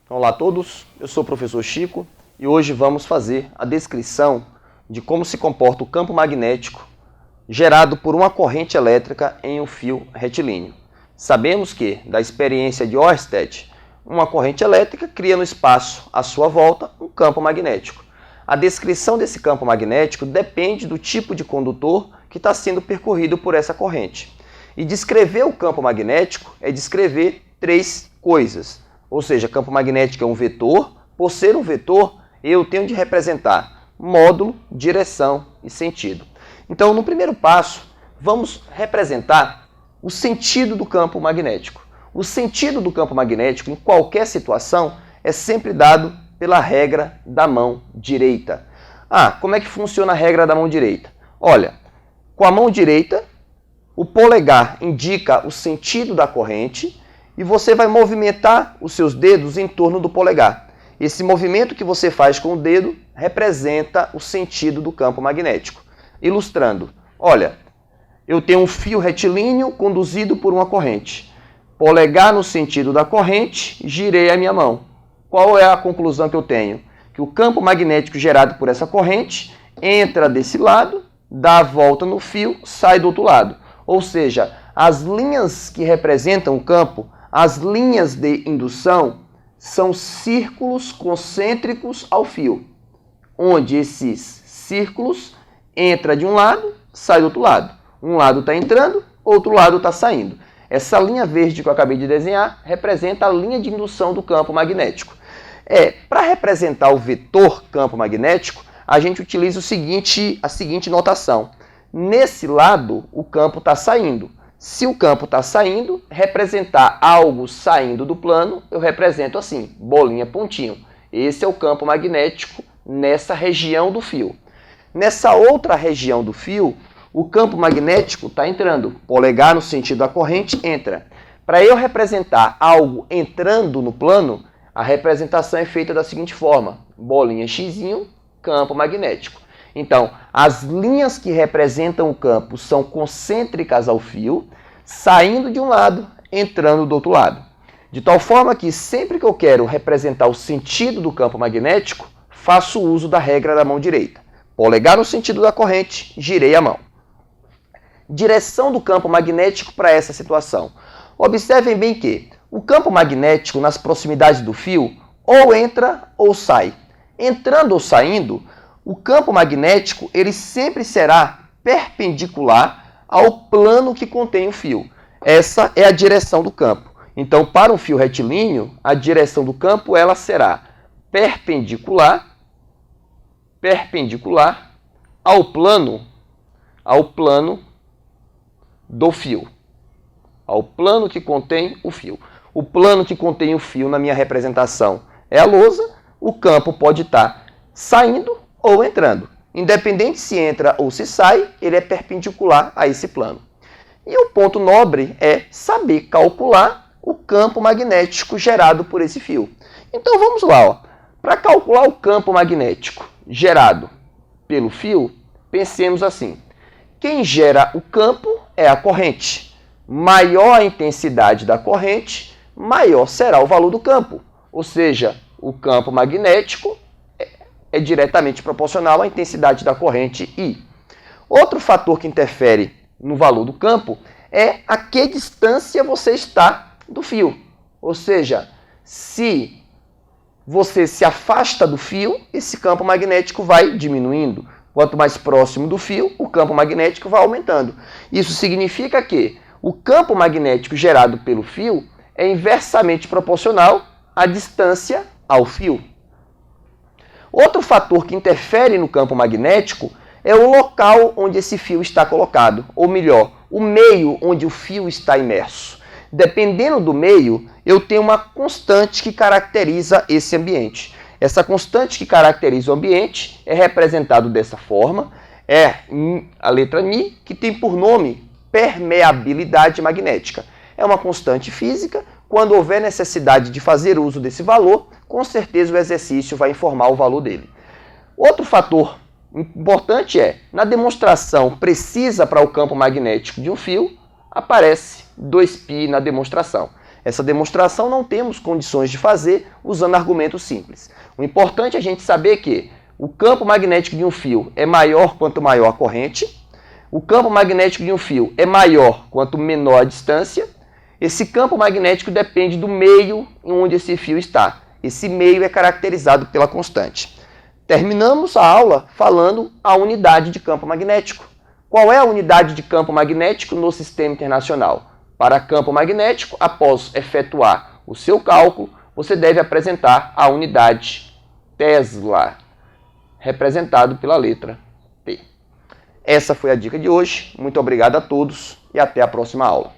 Olá a todos, eu sou o professor Chico e hoje vamos fazer a descrição de como se comporta o campo magnético gerado por uma corrente elétrica em um fio retilíneo. Sabemos que, da experiência de Ørsted, uma corrente elétrica cria no espaço à sua volta um campo magnético. A descrição desse campo magnético depende do tipo de condutor que está sendo percorrido por essa corrente. E descrever o campo magnético é descrever três coisas. Ou seja, campo magnético é um vetor. Por ser um vetor, eu tenho de representar módulo, direção e sentido. Então, no primeiro passo, vamos representar o sentido do campo magnético. O sentido do campo magnético, em qualquer situação, é sempre dado pela regra da mão direita. Como é que funciona a regra da mão direita? Olha, com a mão direita, o polegar indica o sentido da corrente e você vai movimentar os seus dedos em torno do polegar. Esse movimento que você faz com o dedo representa o sentido do campo magnético. Ilustrando, olha, eu tenho um fio retilíneo conduzido por uma corrente. Polegar no sentido da corrente, girei a minha mão. Qual é a conclusão que eu tenho? Que o campo magnético gerado por essa corrente entra desse lado, dá a volta no fio, sai do outro lado. Ou seja, as linhas que representam o campo, as linhas de indução, são círculos concêntricos ao fio, onde esses círculos entram de um lado, sai do outro lado. Um lado está entrando, outro lado está saindo. Essa linha verde que eu acabei de desenhar representa a linha de indução do campo magnético. Para representar o vetor campo magnético, a gente utiliza a seguinte notação. Nesse lado, o campo está saindo. Se o campo está saindo, representar algo saindo do plano, eu represento assim, bolinha, pontinho. Esse é o campo magnético nessa região do fio. Nessa outra região do fio, o campo magnético está entrando. Polegar no sentido da corrente entra. Para eu representar algo entrando no plano, a representação é feita da seguinte forma. Bolinha xizinho, campo magnético. Então, as linhas que representam o campo são concêntricas ao fio, saindo de um lado, entrando do outro lado. De tal forma que sempre que eu quero representar o sentido do campo magnético, faço uso da regra da mão direita. Polegar no sentido da corrente, girei a mão. Direção do campo magnético para essa situação. Observem bem que o campo magnético nas proximidades do fio ou entra ou sai. Entrando ou saindo, o campo magnético ele sempre será perpendicular ao plano que contém o fio. Essa é a direção do campo. Então, para um fio retilíneo, a direção do campo ela será perpendicular ao plano do fio, ao plano que contém o fio. O plano que contém o fio na minha representação é a lousa. O campo pode estar saindo ou entrando. Independente se entra ou se sai, ele é perpendicular a esse plano. E o ponto nobre é saber calcular o campo magnético gerado por esse fio. Então vamos lá. Para calcular o campo magnético gerado pelo fio, pensemos assim. Quem gera o campo é a corrente. Maior a intensidade da corrente, maior será o valor do campo. Ou seja, o campo magnético é diretamente proporcional à intensidade da corrente I. Outro fator que interfere no valor do campo é a que distância você está do fio. Ou seja, se você se afasta do fio, esse campo magnético vai diminuindo. Quanto mais próximo do fio, o campo magnético vai aumentando. Isso significa que o campo magnético gerado pelo fio é inversamente proporcional à distância ao fio. Outro fator que interfere no campo magnético é o local onde esse fio está colocado, ou melhor, o meio onde o fio está imerso. Dependendo do meio, eu tenho uma constante que caracteriza esse ambiente. Essa constante que caracteriza o ambiente é representado dessa forma, é a letra μ, que tem por nome permeabilidade magnética. É uma constante física. Quando houver necessidade de fazer uso desse valor, com certeza o exercício vai informar o valor dele. Outro fator importante é, na demonstração precisa para o campo magnético de um fio, aparece 2π na demonstração. Essa demonstração não temos condições de fazer usando argumentos simples. O importante é a gente saber que o campo magnético de um fio é maior quanto maior a corrente, o campo magnético de um fio é maior quanto menor a distância. Esse campo magnético depende do meio em onde esse fio está. Esse meio é caracterizado pela constante. Terminamos a aula falando a unidade de campo magnético. Qual é a unidade de campo magnético no Sistema Internacional? Para campo magnético, após efetuar o seu cálculo, você deve apresentar a unidade Tesla, representado pela letra T. Essa foi a dica de hoje. Muito obrigado a todos e até a próxima aula.